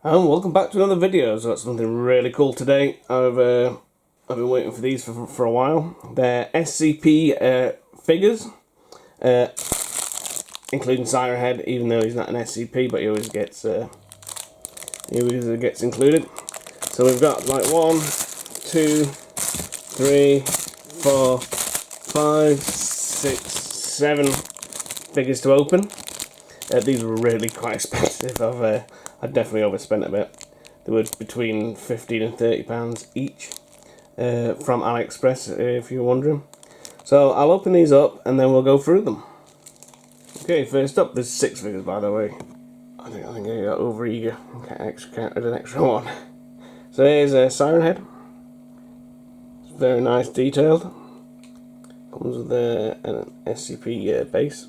And welcome back to another video. So that's something really cool today. I've been waiting for these for a while. They're SCP figures, including Siren Head, even though he's not an SCP, but he always gets included. So we've got like 1, 2, 3, 4, 5, 6, 7 figures to open. These were really quite expensive. I definitely overspent a bit. They were between £15 and £30 each from AliExpress, if you're wondering. So I'll open these up and then we'll go through them. Okay, first up, there's 6 figures, by the way. I think I got over eager. Counted an extra one. So here's a Siren Head. It's very nice, detailed. Comes with an SCP base.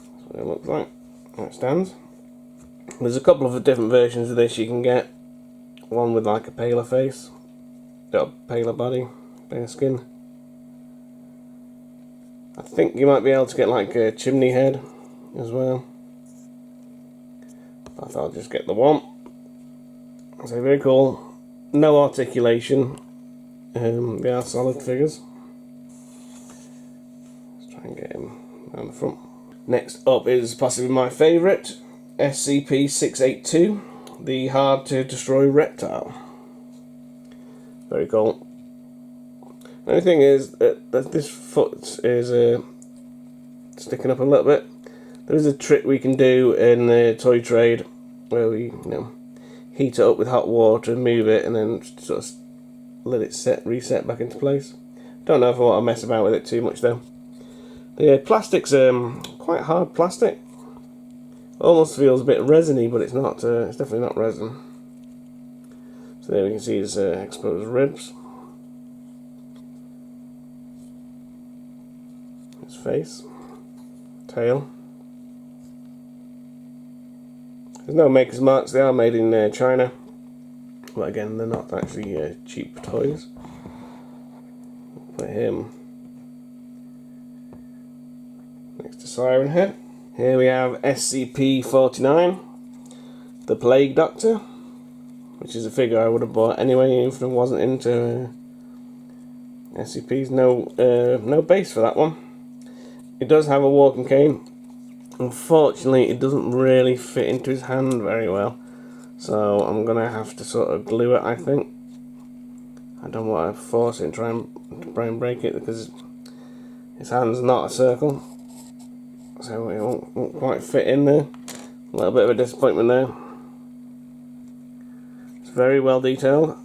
That's what it looks like. How it stands. There's a couple of different versions of this you can get. One with like a paler face, got a paler body, paler skin. I think you might be able to get like a chimney head as well. I thought I'll just get the one. So very cool. No articulation. They are solid figures. Let's try and get him down the front. Next up is possibly my favourite, SCP-682, the hard to destroy reptile. Very cool. The only thing is that this foot is sticking up a little bit. There is a trick we can do in the toy trade where we, heat it up with hot water, move it, and then sort of let it reset back into place. Don't know if I want to mess about with it too much though. The plastic's quite hard plastic. Almost feels a bit resiny, but it's not. It's definitely not resin. So there we can see his exposed ribs, his face, tail. There's no maker's marks. They are made in China, but again, they're not actually cheap toys. Put him next to Siren Head. Here we have SCP-49, the Plague Doctor, which is a figure I would have bought anyway if I wasn't into SCPs. No base for that one. It does have a walking cane. Unfortunately, it doesn't really fit into his hand very well, so I'm going to have to sort of glue it, I think. I don't want to force it and try and break it because his hand's not a circle. So it won't quite fit in there. A little bit of a disappointment there. It's very well detailed.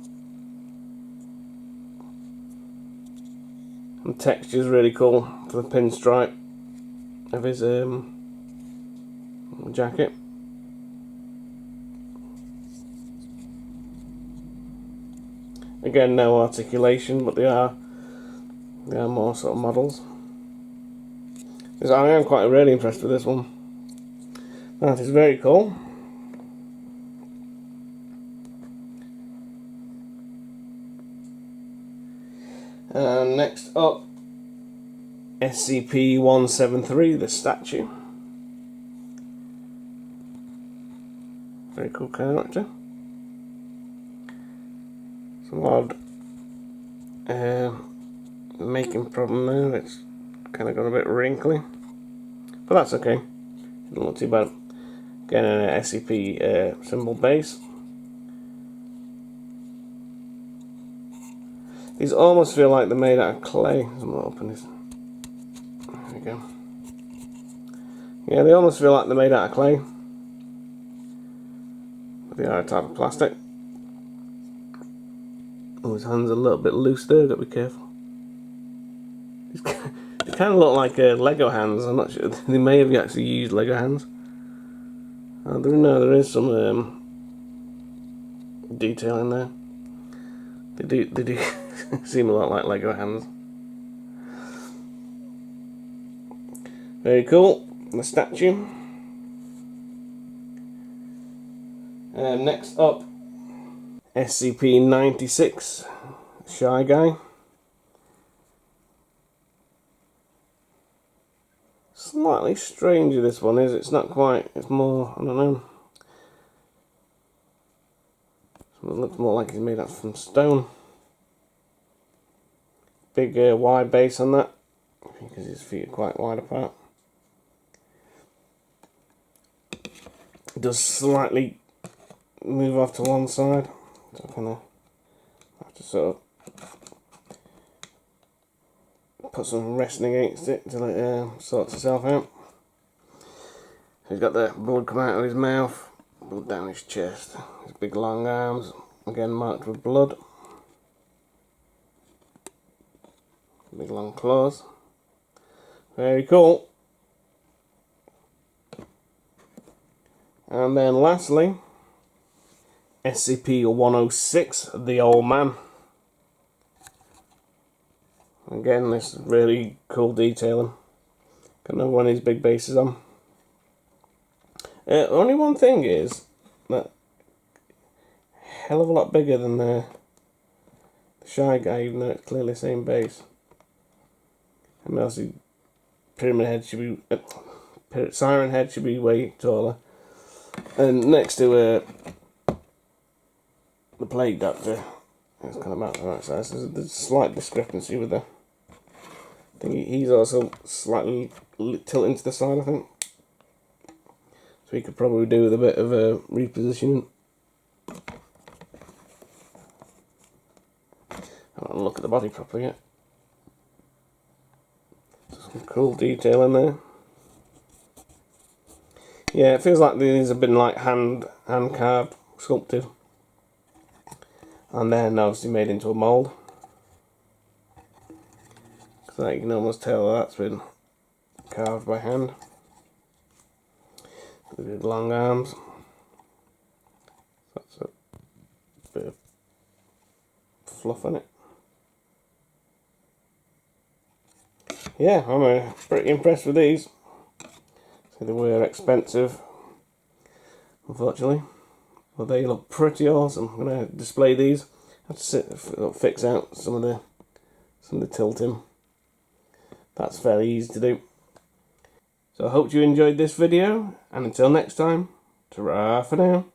And the texture is really cool for the pinstripe of his jacket. Again, no articulation, but they are more sort of models. I am quite really impressed with this one. That is very cool. And next up, SCP-173, the statue. Very cool character. Some odd making problem there. It's kind of got a bit wrinkly, but that's okay. Doesn't look too bad. Again, an SCP symbol base. These almost feel like they're made out of clay. I'm gonna open this. There we go. Yeah, they almost feel like they're made out of clay, but they are a type of plastic. Oh, his hand's a little bit loose there. Got to be careful. They kind of look like Lego hands. I'm not sure. They may have actually used Lego hands. There is some detail in there. They do seem a lot like Lego hands. Very cool. The statue. Next up, SCP-96, Shy Guy. slightly stranger, this one is. It's not quite, it's more, I don't know. It looks more like it's made out from stone. Big wide base on that, because his feet are quite wide apart. It does slightly move off to one side, so I kind of have to sort of put some resting against it until it sorts itself out. So he's got the blood come out of his mouth, blood down his chest, his big long arms, again marked with blood, big long claws. Very cool. And then lastly, SCP-106, the old man. Again, this is really cool detailing. Got another one of these big bases on. Only one thing is that hell of a lot bigger than the Shy Guy, even though it's clearly the same base. And obviously, Pyramid Head should be, Siren Head should be way taller. And next to the Plague Doctor, it's kind of about the right size. There's a slight discrepancy with the. I think he's also slightly tilting to the side, I think. So he could probably do with a bit of repositioning. I don't look at the body properly yet. Some cool detail in there. Yeah, it feels like these have been like hand carved, sculpted, and then obviously made into a mould. So you can almost tell that's been carved by hand. With long arms. That's a bit of fluff on it. Yeah, I'm pretty impressed with these. So they were expensive, unfortunately, but they look pretty awesome. I'm going to display these. I have to fix out some of the tilting. That's fairly easy to do. So I hope you enjoyed this video, and until next time, ta-ra for now.